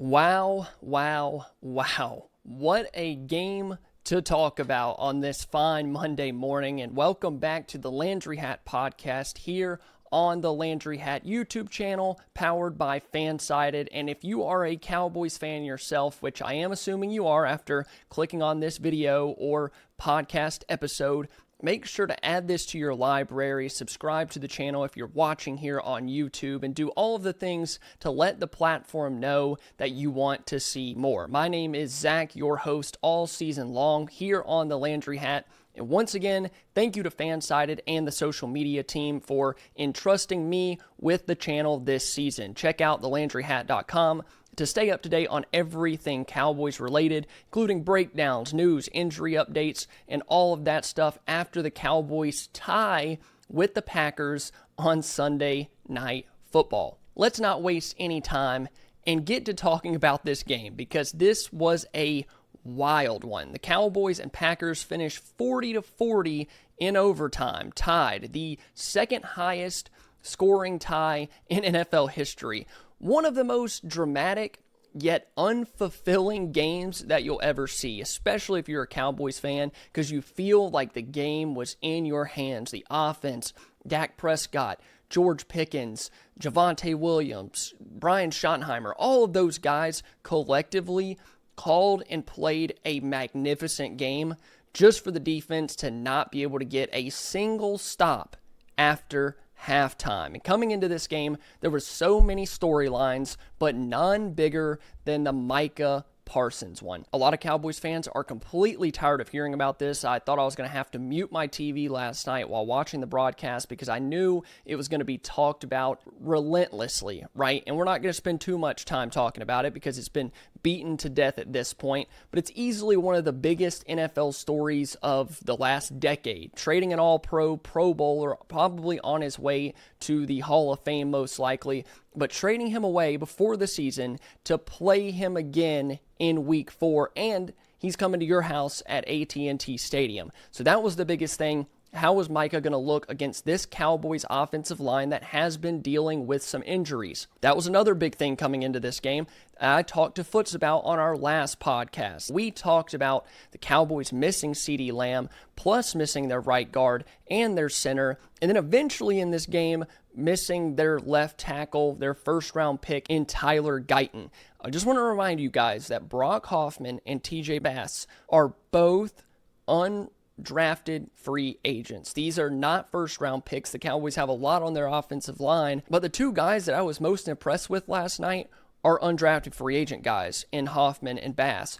Wow, wow, wow. What a game to talk about on this fine Monday morning. And welcome back to the Landry Hat podcast here on the Landry Hat YouTube channel, powered by FanSided. And if you are a Cowboys fan yourself, which I am assuming you are after clicking on this video or podcast episode, make sure to add this to your library, subscribe to the channel if you're watching here on YouTube, and do all of the things to let the platform know that you want to see more. My name is Zach, your host all season long here on the Landry Hat. And once again, thank you to FanSided and the social media team for entrusting me with the channel this season. Check out thelandryhat.com to stay up to date on everything Cowboys related, including breakdowns, news, injury updates, and all of that stuff after the Cowboys tie with the Packers on Sunday Night Football. Let's not waste any time and get to talking about this game, because this was a wild one. The Cowboys and Packers finished 40-40 in overtime, tied, the second highest scoring tie in NFL history. One of the most dramatic yet unfulfilling games that you'll ever see, especially if you're a Cowboys fan, because you feel like the game was in your hands. The offense, Dak Prescott, George Pickens, Javonte Williams, Brian Schottenheimer, all of those guys collectively called and played a magnificent game just for the defense to not be able to get a single stop after halftime. And coming into this game, there were so many storylines, but none bigger than the Micah Parsons one. A lot of Cowboys fans are completely tired of hearing about this. I thought I was going to have to mute my TV last night while watching the broadcast because I knew it was going to be talked about relentlessly, right? And we're not going to spend too much time talking about it because it's been beaten to death at this point, but it's easily one of the biggest NFL stories of the last decade. Trading an all-pro, Pro Bowler, probably on his way to the Hall of Fame most likely, but trading him away before the season to play him again in Week 4, and he's coming to your house at AT&T Stadium. So that was the biggest thing. How was Micah going to look against this Cowboys offensive line that has been dealing with some injuries? That was another big thing coming into this game I talked to Foots about on our last podcast. We talked about the Cowboys missing Ceedee Lamb, plus missing their right guard and their center, and then eventually in this game, missing their left tackle, their first-round pick in Tyler Guyton. I just want to remind you guys that Brock Hoffman and TJ Bass are both undrafted free agents. These are not first-round picks. The Cowboys have a lot on their offensive line, but the two guys that I was most impressed with last night are undrafted free agent guys in Hoffman and Bass.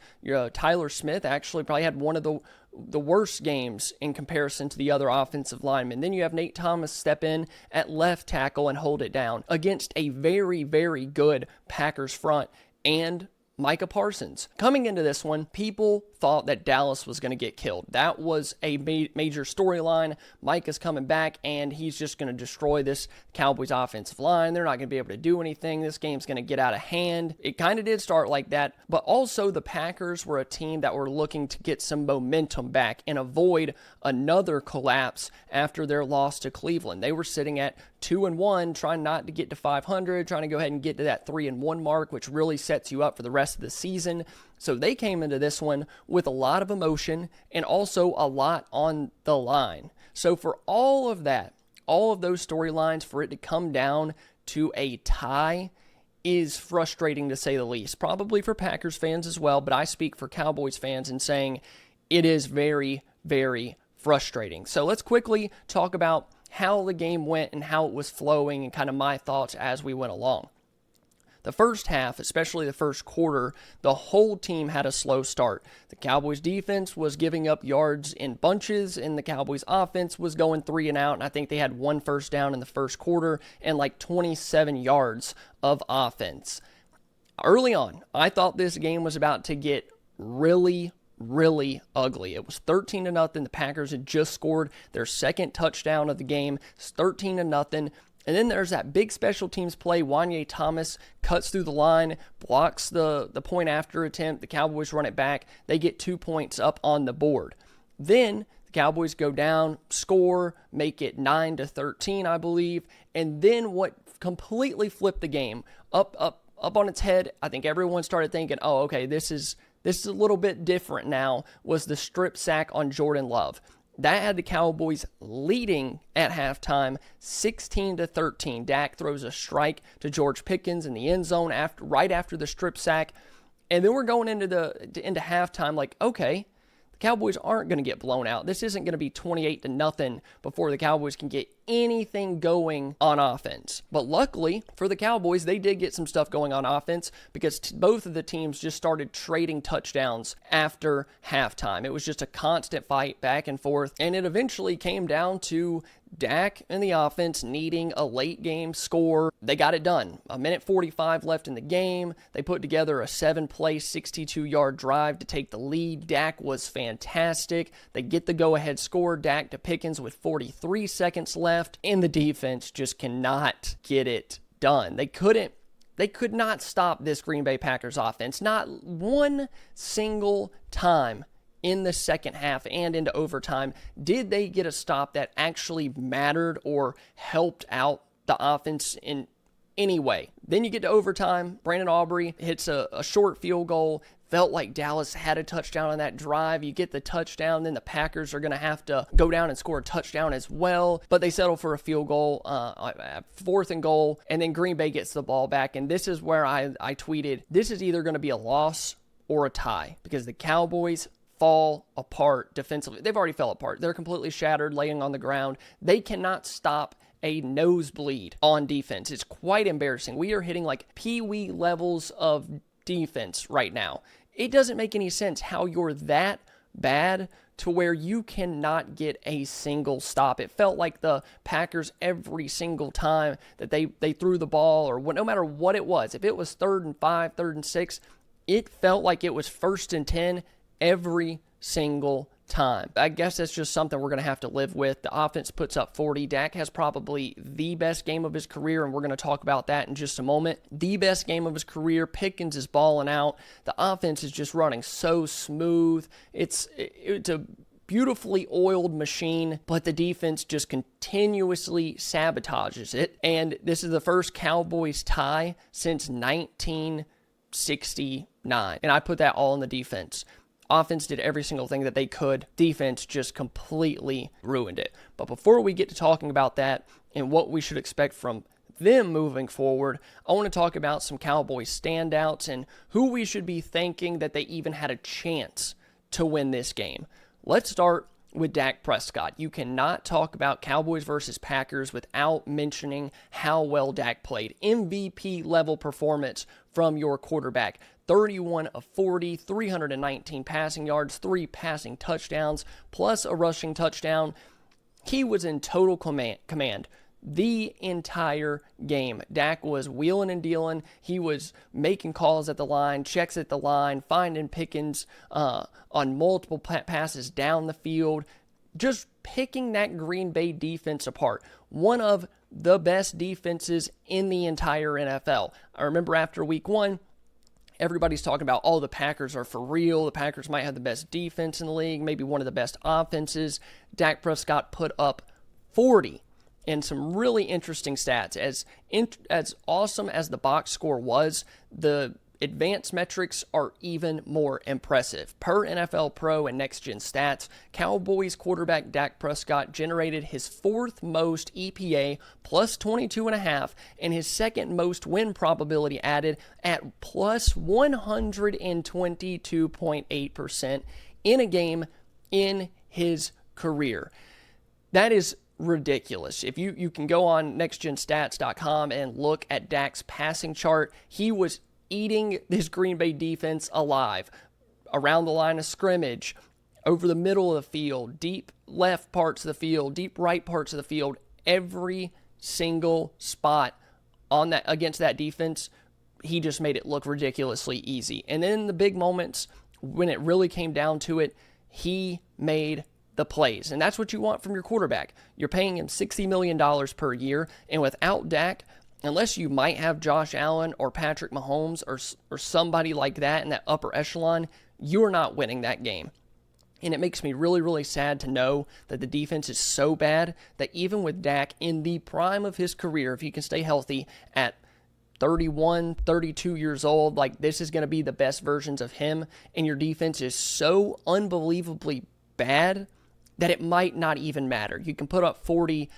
Tyler Smith actually probably had one of the worst games in comparison to the other offensive linemen. Then you have Nate Thomas step in at left tackle and hold it down against a very, very good Packers front and Micah Parsons. Coming into this one, people thought that Dallas was going to get killed. That was a major storyline. Micah's coming back, and he's just going to destroy this Cowboys offensive line. They're not going to be able to do anything. This game's going to get out of hand. It kind of did start like that, but also the Packers were a team that were looking to get some momentum back and avoid another collapse after their loss to Cleveland. They were sitting at 2-1, trying not to get to 500, trying to go ahead and get to that 3-1 mark, which really sets you up for the rest of the season. So they came into this one with a lot of emotion and also a lot on the line. So for all of that, all of those storylines, for it to come down to a tie is frustrating to say the least. Probably for Packers fans as well, but I speak for Cowboys fans in saying it is very, very frustrating. So let's quickly talk about how the game went and how it was flowing and kind of my thoughts as we went along. The first half, especially the first quarter, the whole team had a slow start. The Cowboys defense was giving up yards in bunches, and the Cowboys offense was going 3 and out, and I think they had 1 first down in the first quarter and like 27 yards of offense. Early on, I thought this game was about to get really ugly. It was 13-0. The Packers had just scored their second touchdown of the game. It's 13-0. And then there's that big special teams play. Wanye Thomas cuts through the line, blocks the point after attempt. The Cowboys run it back. They get 2 points up on the board. Then the Cowboys go down, score, make it 9-13, I believe. And then what completely flipped the game, up up on its head. I think everyone started thinking, oh, okay, this is a little bit different now, was the strip sack on Jordan Love. That had the Cowboys leading at halftime 16-13. Dak throws a strike to George Pickens in the end zone right after the strip sack. And then we're going into halftime like, okay, the Cowboys aren't going to get blown out. This isn't going to be 28-0 before the Cowboys can get anything going on offense. But luckily for the Cowboys, they did get some stuff going on offense because both of the teams just started trading touchdowns after halftime. It was just a constant fight back and forth, and it eventually came down to Dak and the offense needing a late game score. They got it done. 1:45 left in the game. They put together a 7-play, 62-yard drive to take the lead. Dak was fantastic. They get the go-ahead score. Dak to Pickens with 43 seconds left. And the defense just cannot get it done. They could not stop this Green Bay Packers offense. Not one single time in the second half and into overtime did they get a stop that actually mattered or helped out the offense in any way. Then you get to overtime. Brandon Aubrey hits a short field goal. Felt like Dallas had a touchdown on that drive. You get the touchdown, then the Packers are going to have to go down and score a touchdown as well. But they settle for a field goal, 4th and goal, and then Green Bay gets the ball back. And this is where I tweeted, this is either going to be a loss or a tie because the Cowboys fall apart defensively. They've already fell apart. They're completely shattered, laying on the ground. They cannot stop a nosebleed on defense. It's quite embarrassing. We are hitting like pee-wee levels of defense right now. It doesn't make any sense how you're that bad to where you cannot get a single stop. It felt like the Packers every single time that they threw the ball, or no matter what it was, if it was 3rd and 5, 3rd and 6, it felt like it was 1st and 10 every single time. I guess that's just something we're going to have to live with. The offense puts up 40. Dak has probably the best game of his career, and we're going to talk about that in just a moment. The best game of his career. Pickens is balling out. The offense is just running so smooth. It's a beautifully oiled machine, but the defense just continuously sabotages it. And this is the first Cowboys tie since 1969. And I put that all in the defense. Offense did every single thing that they could. Defense just completely ruined it. But before we get to talking about that and what we should expect from them moving forward, I want to talk about some Cowboys standouts and who we should be thanking that they even had a chance to win this game. Let's start with Dak Prescott. You cannot talk about Cowboys versus Packers without mentioning how well Dak played. MVP level performance from your quarterback. 31 of 40, 319 passing yards, 3 passing touchdowns, plus a rushing touchdown. He was in total command the entire game. Dak was wheeling and dealing. He was making calls at the line, checks at the line, finding Pickens on multiple passes down the field, just picking that Green Bay defense apart. One of the best defenses in the entire NFL. I remember after week 1, everybody's talking about, oh, the Packers are for real. The Packers might have the best defense in the league, maybe one of the best offenses. Dak Prescott put up 40 and some really interesting stats. As awesome as the box score was, the advanced metrics are even more impressive. Per NFL Pro and Next Gen Stats, Cowboys quarterback Dak Prescott generated his 4th most EPA, plus 22.5, and his 2nd most win probability added at plus 122.8% in a game in his career. That is ridiculous. If you can go on nextgenstats.com and look at Dak's passing chart, he was eating this Green Bay defense alive. Around the line of scrimmage, over the middle of the field, deep left parts of the field, deep right parts of the field, every single spot on that against that defense, he just made it look ridiculously easy. And then the big moments, when it really came down to it, he made the plays. And that's what you want from your quarterback. You're paying him $60 million per year, and without Dak, unless you might have Josh Allen or Patrick Mahomes or somebody like that in that upper echelon, you're not winning that game. And it makes me really, really sad to know that the defense is so bad that even with Dak in the prime of his career, if he can stay healthy at 31, 32 years old. Like, this is going to be the best versions of him, and your defense is so unbelievably bad that it might not even matter. You can put up 40,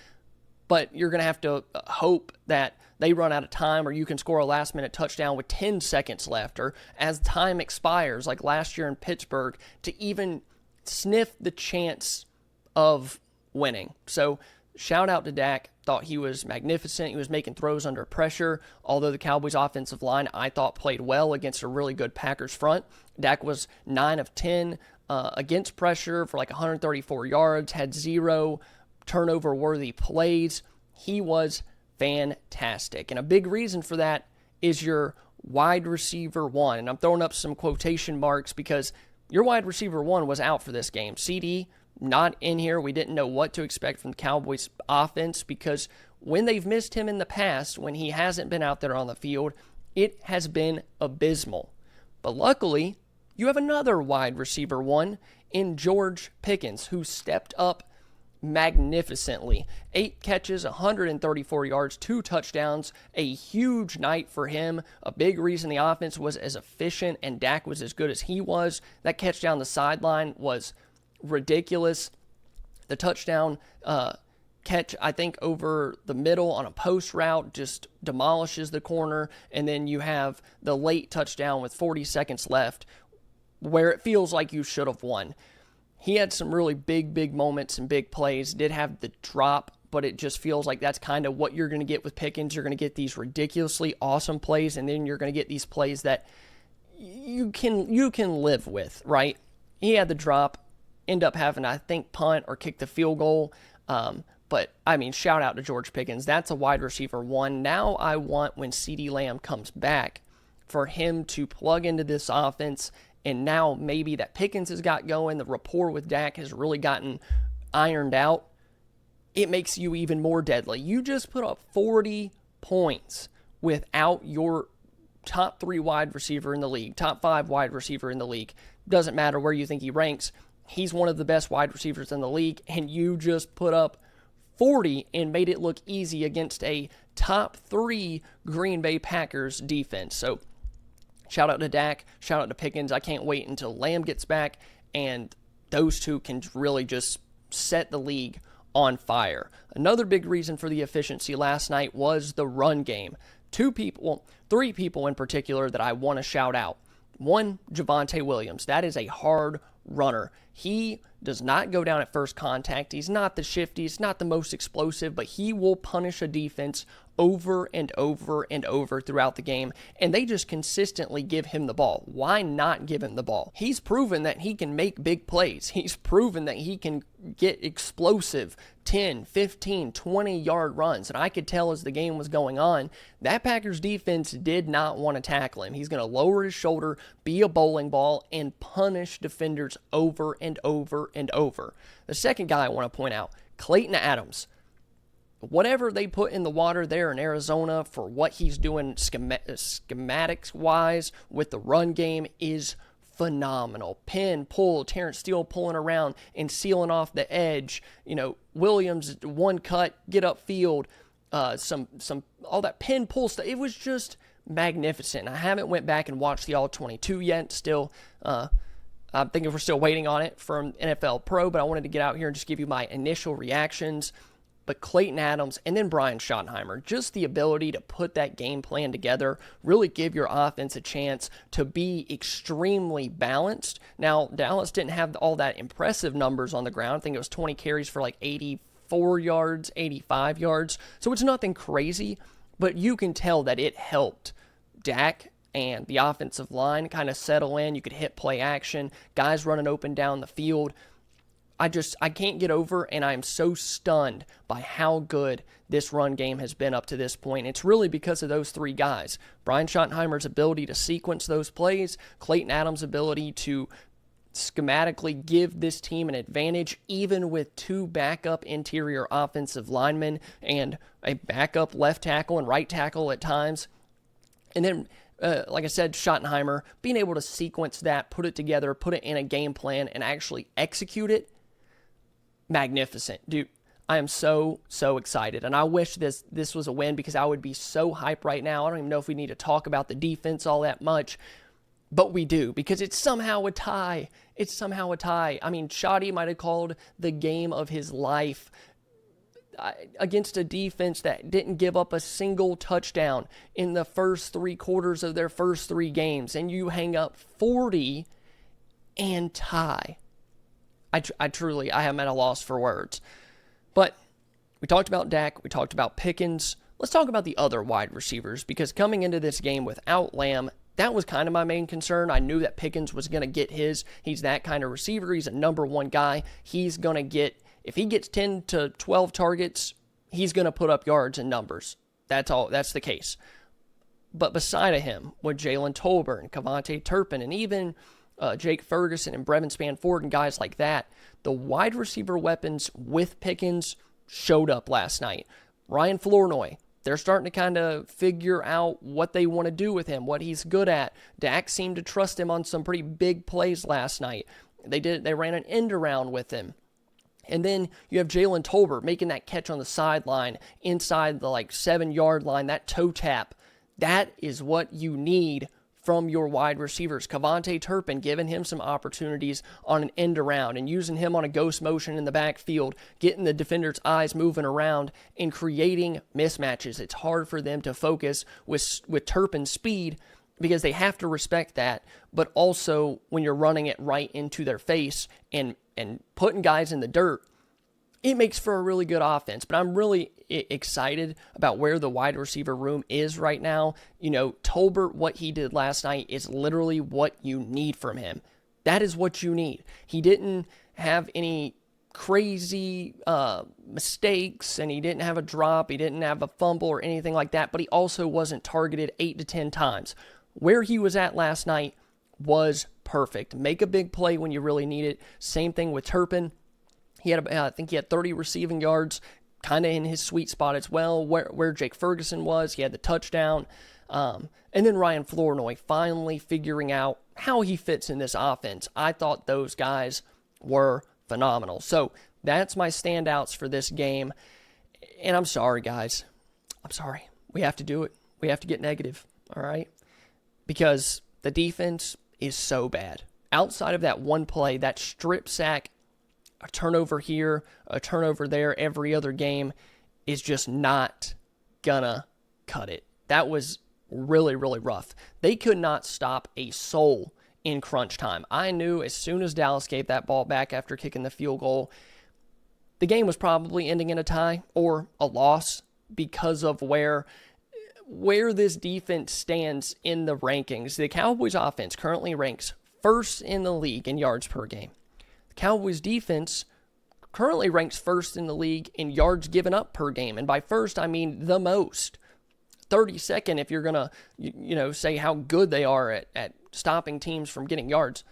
but you're going to have to hope that they run out of time, or you can score a last-minute touchdown with 10 seconds left, or as time expires, like last year in Pittsburgh, to even sniff the chance of winning. So shout out to Dak. Thought he was magnificent. He was making throws under pressure. Although the Cowboys offensive line, I thought, played well against a really good Packers front. Dak was 9 of 10 against pressure for like 134 yards, had 0 turnover-worthy plays. He was fantastic. And a big reason for that is your wide receiver 1. And I'm throwing up some quotation marks because your wide receiver 1 was out for this game. Ceedee, not in here. We didn't know what to expect from the Cowboys offense because when they've missed him in the past, when he hasn't been out there on the field, it has been abysmal. But luckily, you have another wide receiver 1 in George Pickens, who stepped up magnificently. 8 catches, 134 yards, 2 touchdowns, a huge night for him. A big reason the offense was as efficient and Dak was as good as he was. That catch down the sideline was ridiculous. The touchdown catch, I think, over the middle on a post route just demolishes the corner. And then you have the late touchdown with 40 seconds left where it feels like you should have won. He had some really big moments and big plays. Did have the drop, but it just feels like that's kind of what you're going to get with Pickens. You're going to get these ridiculously awesome plays, and then you're going to get these plays that you can live with, right? He had the drop, end up having, I think, punt or kick the field goal. But, I mean, shout out to George Pickens. That's a wide receiver 1. Now I want, when Ceedee Lamb comes back, for him to plug into this offense. And now maybe that Pickens has got going, the rapport with Dak has really gotten ironed out. It makes you even more deadly. You just put up 40 points without your top 3 wide receiver in the league, top 5 wide receiver in the league. Doesn't matter where you think he ranks. He's one of the best wide receivers in the league, and you just put up 40 and made it look easy against a top 3 Green Bay Packers defense. So shout out to Dak, shout out to Pickens. I can't wait until Lamb gets back, and those two can really just set the league on fire. Another big reason for the efficiency last night was the run game. 3 people in particular that I want to shout out. 1, Javonte Williams. That is a hard runner. He does not go down at first contact. He's not the shiftiest, not the most explosive, but he will punish a defense over and over and over throughout the game, and they just consistently give him the ball. Why not give him the ball? He's proven that he can make big plays. He's proven that he can get explosive 10, 15, 20-yard runs, and I could tell as the game was going on, that Packers defense did not want to tackle him. He's going to lower his shoulder, be a bowling ball, and punish defenders over and over and over. The second guy I want to point out, Clayton Adams. Whatever they put in the water there in Arizona for what he's doing schematics-wise with the run game is phenomenal. Pin, pull, Terrence Steele pulling around and sealing off the edge. You know, Williams, one cut, get upfield, some all that pin, pull stuff. It was just magnificent. I haven't went back and watched the All-22 yet. Still, I'm thinking we're still waiting on it from NFL Pro, but I wanted to get out here and just give you my initial reactions. But Clayton Adams and then Brian Schottenheimer, just the ability to put that game plan together, really give your offense a chance to be extremely balanced. Now, Dallas didn't have all that impressive numbers on the ground. I think it was 20 carries for like 84 yards, 85 yards. So it's nothing crazy, but you can tell that it helped Dak and the offensive line kind of settle in. You could hit play action, guys running open down the field. I can't get over, and I'm so stunned by how good this run game has been up to this point. It's really because of those 3 guys. Brian Schottenheimer's ability to sequence those plays, Clayton Adams' ability to schematically give this team an advantage, even with 2 backup interior offensive linemen and a backup left tackle and right tackle at times. And then, like I said, Schottenheimer, being able to sequence that, put it together, put it in a game plan, and actually execute it. Magnificent. Dude, I am so excited, and I wish this was a win because I would be so hyped right now. I don't even know if we need to talk about the defense all that much, but we do because it's somehow a tie. It's somehow a tie. I mean, Shoddy might have called the game of his life against a defense that didn't give up a single touchdown in the first 3 quarters of their first 3 games, and you hang up 40 and tie. I truly am at a loss for words. But we talked about Dak, we talked about Pickens. Let's talk about the other wide receivers, because coming into this game without Lamb, that was kind of my main concern. I knew that Pickens was going to get his. He's that kind of receiver. He's a number 1 guy. He's going to get, if he gets 10 to 12 targets, he's going to put up yards and numbers. That's the case. But beside of him, with Jalen Tolbert and Cavante Turpin and even Jake Ferguson and Brevin Spanford and guys like that, the wide receiver weapons with Pickens showed up last night. Ryan Flournoy, they're starting to kind of figure out what they want to do with him, what he's good at. Dak seemed to trust him on some pretty big plays last night. They ran an end around with him. And then you have Jalen Tolbert making that catch on the sideline inside the 7-yard line, that toe tap. That is what you need from your wide receivers. Cavante Turpin giving him some opportunities on an end around and using him on a ghost motion in the backfield, getting the defender's eyes moving around and creating mismatches. It's hard for them to focus with Turpin's speed because they have to respect that, but also when you're running it right into their face and putting guys in the dirt, it makes for a really good offense. But I'm really excited about where the wide receiver room is right now. Tolbert, what he did last night is literally what you need from him. That is what you need. He didn't have any crazy mistakes, and he didn't have a drop. He didn't have a fumble or anything like that, but he also wasn't targeted 8 to 10 times. Where he was at last night was perfect. Make a big play when you really need it. Same thing with Turpin. I think he had 30 receiving yards, kind of in his sweet spot as well, where Jake Ferguson was. He had the touchdown. And then Ryan Flournoy finally figuring out how he fits in this offense. I thought those guys were phenomenal. So that's my standouts for this game. And I'm sorry, guys. I'm sorry. We have to do it. We have to get negative, all right? Because the defense is so bad. Outside of that one play, that strip sack, a turnover here, a turnover there, every other game is just not gonna cut it. That was really, really rough. They could not stop a soul in crunch time. I knew as soon as Dallas gave that ball back after kicking the field goal, the game was probably ending in a tie or a loss because of where this defense stands in the rankings. The Cowboys offense currently ranks first in the league in yards per game. The Cowboys defense currently ranks first in the league in yards given up per game. And by first, I mean the most. 32nd if you're going to, say how good they are at stopping teams from getting yards.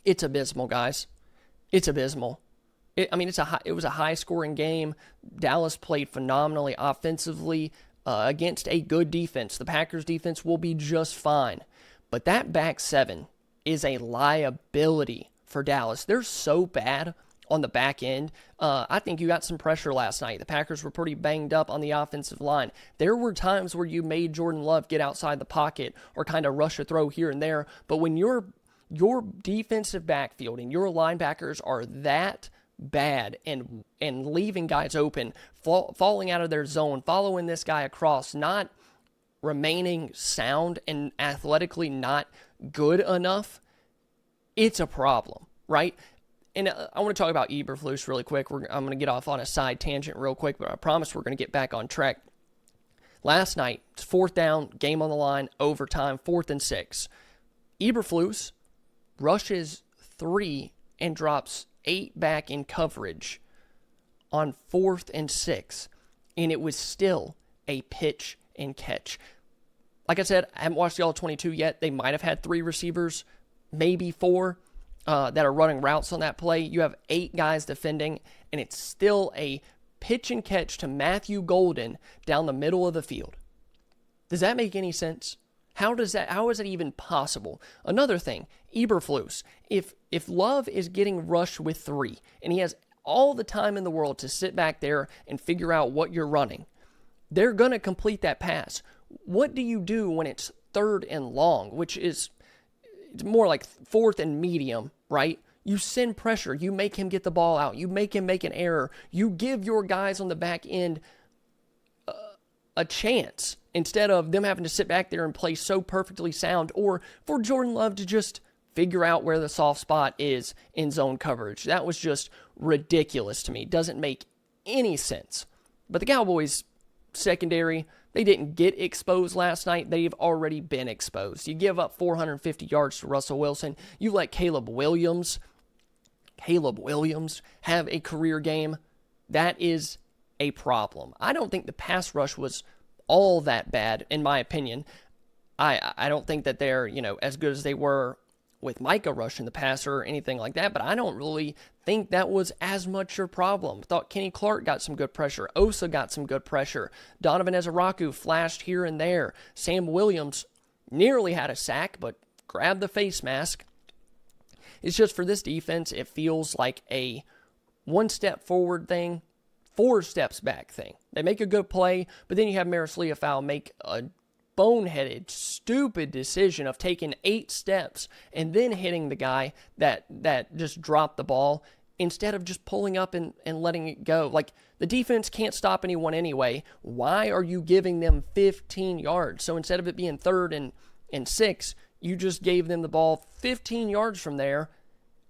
It's abysmal, guys. It's abysmal. It was a high-scoring game. Dallas played phenomenally offensively against a good defense. The Packers defense will be just fine. But that back seven is a liability for Dallas. They're so bad on the back end. I think you got some pressure last night. The Packers were pretty banged up on the offensive line. There were times where you made Jordan Love get outside the pocket or kind of rush a throw here and there. But when your defensive backfield and your linebackers are that bad and leaving guys open, falling out of their zone, following this guy across, not remaining sound and athletically not good enough, it's a problem, right? And I want to talk about Eberflus really quick. I'm going to get off on a side tangent real quick, but I promise we're going to get back on track. Last night, 4th down, game on the line, overtime, 4th and 6. Eberflus rushes 3 and drops 8 back in coverage on 4th and 6, and it was still a pitch and catch. Like I said, I haven't watched the All-22 yet. They might have had 3 receivers, maybe 4, that are running routes on that play. You have 8 guys defending, and it's still a pitch and catch to Matthew Golden down the middle of the field. Does that make any sense? How is that even possible? Another thing, Eberflus, if Love is getting rushed with 3, and he has all the time in the world to sit back there and figure out what you're running. They're going to complete that pass. What do you do when it's 3rd and long, which is it's more like 4th and medium, right? You send pressure. You make him get the ball out. You make him make an error. You give your guys on the back end a chance instead of them having to sit back there and play so perfectly sound, or for Jordan Love to just figure out where the soft spot is in zone coverage. That was just ridiculous to me. Doesn't make any sense. But the Cowboys secondary, they didn't get exposed last night. They've already been exposed. You give up 450 yards to Russell Wilson. You let Caleb Williams have a career game. That is a problem. I don't think the pass rush was all that bad, in my opinion. I don't think that they're, as good as they were with Micah rushing the passer or anything like that, but I don't really think that was as much your problem. Thought Kenny Clark got some good pressure. Osa got some good pressure. Donovan Ezeraku flashed here and there. Sam Williams nearly had a sack, but grabbed the face mask. It's just for this defense, it feels like a 1 step forward thing, 4 steps back thing. They make a good play, but then you have Maris Leofau make a boneheaded, stupid decision of taking 8 steps and then hitting the guy that just dropped the ball instead of just pulling up and letting it go. Like, the defense can't stop anyone anyway. Why are you giving them 15 yards? So instead of it being 3rd and 6, you just gave them the ball 15 yards from there,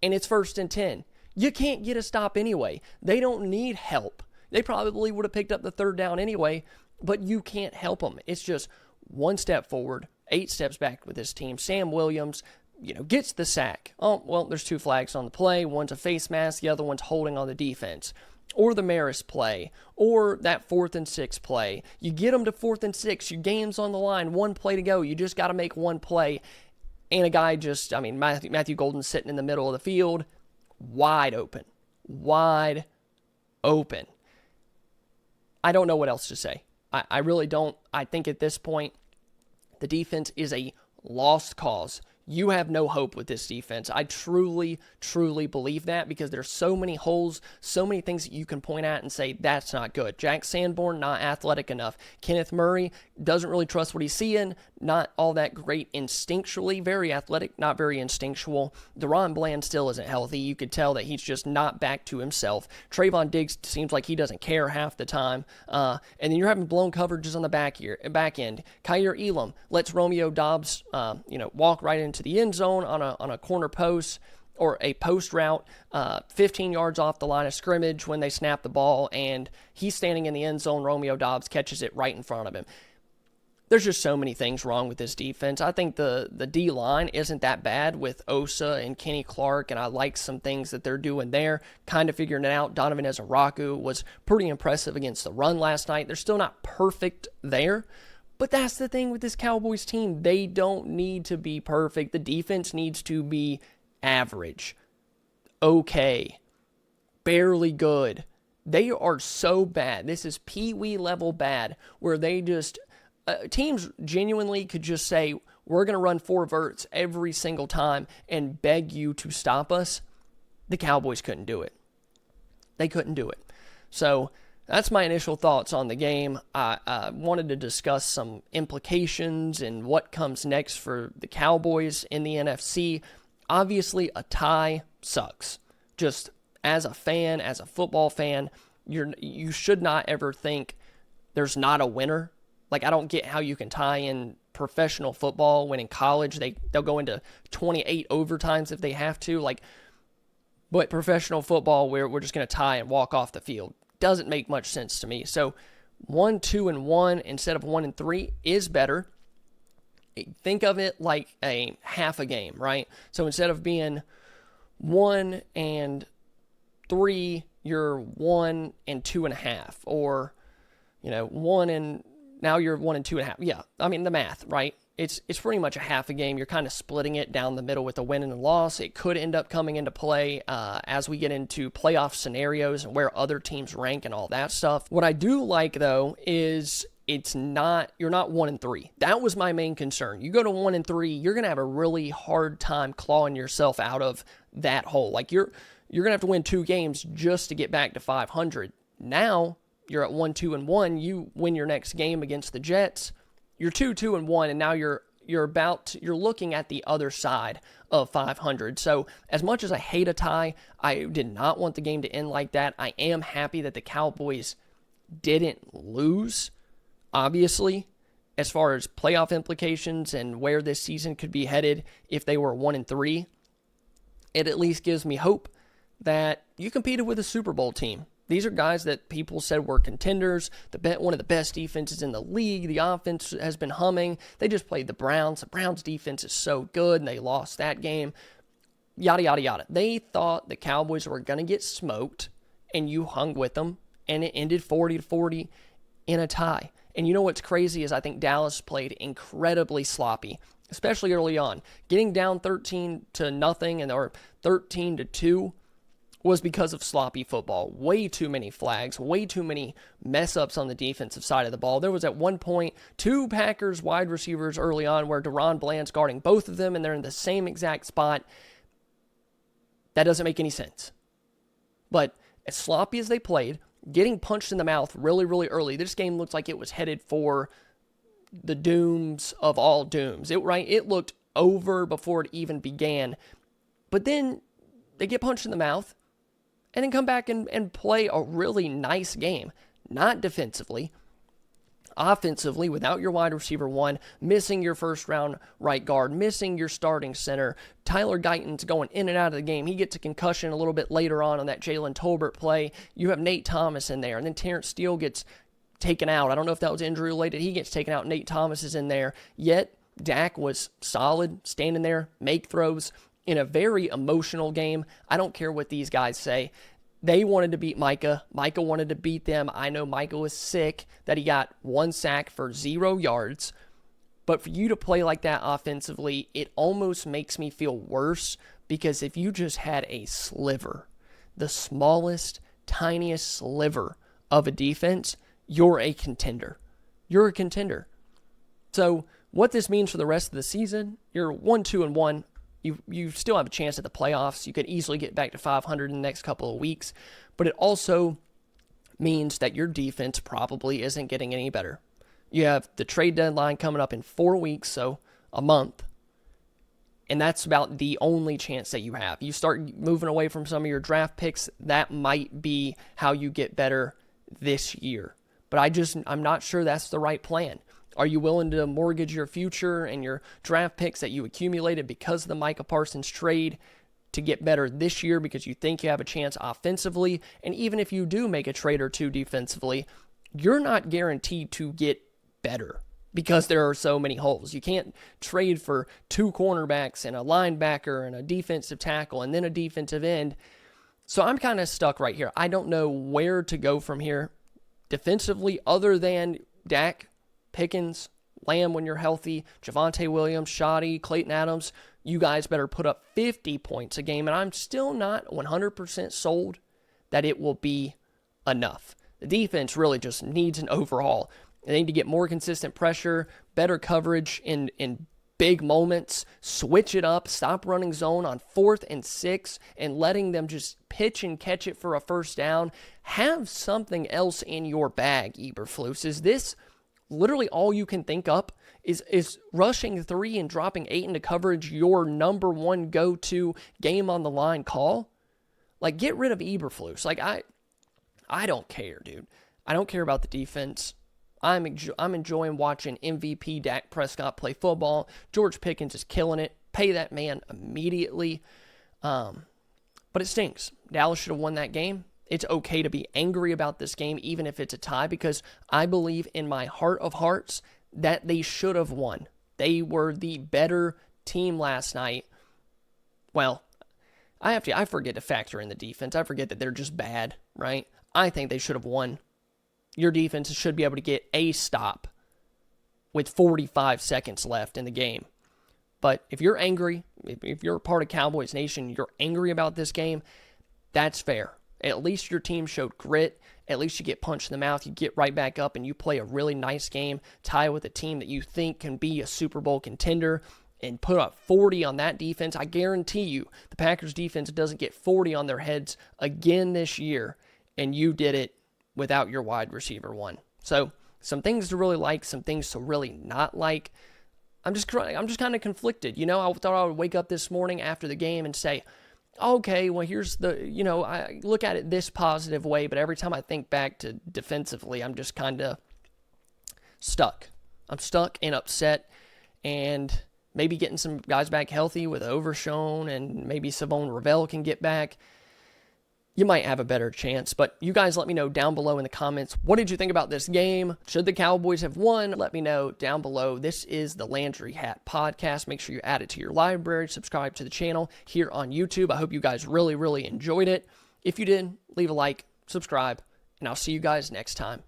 and it's 1st and 10. You can't get a stop anyway. They don't need help. They probably would have picked up the 3rd down anyway, but you can't help them. It's just 1 step forward, 8 steps back with this team. Sam Williams, gets the sack. Oh, well, there's 2 flags on the play. One's a face mask, the other one's holding on the defense. Or the Maris play, or that 4th and 6 play. You get them to 4th and 6, your game's on the line, 1 play to go. You just got to make 1 play. And a guy Matthew Golden's sitting in the middle of the field, wide open. I don't know what else to say. I really don't. I think at this point, the defense is a lost cause. You have no hope with this defense. I truly, truly believe that, because there's so many holes, so many things that you can point at and say, that's not good. Jack Sanborn, not athletic enough. Kenneth Murray doesn't really trust what he's seeing. Not all that great instinctually. Very athletic, not very instinctual. Deron Bland still isn't healthy. You could tell that he's just not back to himself. Trayvon Diggs seems like he doesn't care half the time. And then you're having blown coverages on the back end. Kyer Elam lets Romeo Doubs, walk right into the end zone on a corner post or a post route, 15 yards off the line of scrimmage when they snap the ball, and he's standing in the end zone. Romeo Doubs catches it right in front of him. There's just so many things wrong with this defense. I think the D-line isn't that bad with Osa and Kenny Clark, and I like some things that they're doing there, kind of figuring it out. Donovan Ezeraku was pretty impressive against the run last night. They're still not perfect there, but that's the thing with this Cowboys team. They don't need to be perfect. The defense needs to be average, okay, barely good. They are so bad. This is pee-wee level bad, where they just... teams genuinely could just say, we're going to run 4 verts every single time and beg you to stop us. The Cowboys couldn't do it. They couldn't do it. So that's my initial thoughts on the game. I wanted to discuss some implications and what comes next for the Cowboys in the NFC. Obviously, a tie sucks. Just as a fan, as a football fan, you should not ever think there's not a winner. Like, I don't get how you can tie in professional football when in college they'll go into 28 overtimes if they have to. But professional football, we're just going to tie and walk off the field. Doesn't make much sense to me. So 1-2-1 instead of 1-3 is better. Think of it like a half a game, right? So instead of being 1-3, you're 1-2.5, or now you're 1-2.5. Yeah, I mean the math, right? It's pretty much a half a game. You're kind of splitting it down the middle with a win and a loss. It could end up coming into play as we get into playoff scenarios and where other teams rank and all that stuff. What I do like, though, is you're not 1-3. That was my main concern. You go to 1-3, you're going to have a really hard time clawing yourself out of that hole. Like, you're going to have to win 2 games just to get back to 500. Now, you're at 1-2-1. You win your next game against the Jets. You're 2-2-1, and now you're looking at the other side of 500. So as much as I hate a tie, I did not want the game to end like that. I am happy that the Cowboys didn't lose, obviously, as far as playoff implications and where this season could be headed if they were 1-3. It at least gives me hope that you competed with a Super Bowl team. These are guys that people said were contenders, one of the best defenses in the league. The offense has been humming. They just played the Browns. The Browns' defense is so good, and they lost that game. Yada, yada, yada. They thought the Cowboys were going to get smoked, and you hung with them, and it ended 40-40 in a tie. And you know what's crazy is I think Dallas played incredibly sloppy, especially early on. Getting down 13-0 or 13-2 was because of sloppy football. Way too many flags, way too many mess-ups on the defensive side of the ball. There was at one point 2 Packers wide receivers early on where Deron Bland's guarding both of them, and they're in the same exact spot. That doesn't make any sense. But as sloppy as they played, getting punched in the mouth really, really early, this game looked like it was headed for the dooms of all dooms. It looked over before it even began. But then they get punched in the mouth, and then come back and play a really nice game. Not defensively. Offensively, without your wide receiver 1, missing your first-round right guard, missing your starting center. Tyler Guyton's going in and out of the game. He gets a concussion a little bit later on that Jalen Tolbert play. You have Nate Thomas in there, and then Terrence Steele gets taken out. I don't know if that was injury-related. He gets taken out. Nate Thomas is in there. Yet, Dak was solid, standing there, make throws. In a very emotional game. I don't care what these guys say. They wanted to beat Micah. Micah wanted to beat them. I know Micah was sick that he got 1 sack for 0 yards. But for you to play like that offensively, it almost makes me feel worse because if you just had a sliver, the smallest, tiniest sliver of a defense, you're a contender. You're a contender. So what this means for the rest of the season, you're 1-2-1. You still have a chance at the playoffs. You could easily get back to 500 in the next couple of weeks. But it also means that your defense probably isn't getting any better. You have the trade deadline coming up in 4 weeks, so a month. And that's about the only chance that you have. You start moving away from some of your draft picks, that might be how you get better this year. But I'm not sure that's the right plan. Are you willing to mortgage your future and your draft picks that you accumulated because of the Micah Parsons trade to get better this year because you think you have a chance offensively? And even if you do make a trade or 2 defensively, you're not guaranteed to get better because there are so many holes. You can't trade for 2 cornerbacks and a linebacker and a defensive tackle and then a defensive end. So I'm kind of stuck right here. I don't know where to go from here defensively other than Dak, Pickens, Lamb when you're healthy, Javonte Williams, Shoddy, Clayton Adams. You guys better put up 50 points a game, and I'm still not 100% sold that it will be enough. The defense really just needs an overhaul. They need to get more consistent pressure, better coverage in big moments, switch it up, stop running zone on 4th and 6 and letting them just pitch and catch it for a first down. Have something else in your bag, Eberflus. Is this literally all you can think up? Is rushing 3 and dropping 8 into coverage your number 1 go-to game on the line call? Like, get rid of Eberflus. Like, I don't care, dude. I don't care about the defense. I'm enjoying watching MVP Dak Prescott play football. George Pickens is killing it. Pay that man immediately. But it stinks. Dallas should have won that game. It's okay to be angry about this game, even if it's a tie, because I believe in my heart of hearts that they should have won. They were the better team last night. Well, I forget to factor in the defense. I forget that they're just bad, right? I think they should have won. Your defense should be able to get a stop with 45 seconds left in the game. But if you're angry, if you're a part of Cowboys Nation, you're angry about this game, that's fair. At least your team showed grit. At least you get punched in the mouth, you get right back up, and you play a really nice game, tie with a team that you think can be a Super Bowl contender. and put up 40 on that defense, I guarantee you the Packers defense doesn't get 40 on their heads again this year, and you did it without your wide receiver one. So some things to really like, some things to really not like. I'm just kind of conflicted. I thought I would wake up this morning after the game and say, okay, well, here's I look at it this positive way, but every time I think back to defensively, I'm just kind of stuck. I'm stuck and upset, and maybe getting some guys back healthy with Overshown and maybe Savon Ravel can get back, you might have a better chance. But you guys let me know down below in the comments, what did you think about this game? Should the Cowboys have won? Let me know down below. This is the Landry Hat Podcast. Make sure you add it to your library. Subscribe to the channel here on YouTube. I hope you guys really, really enjoyed it. If you did, leave a like, subscribe, and I'll see you guys next time.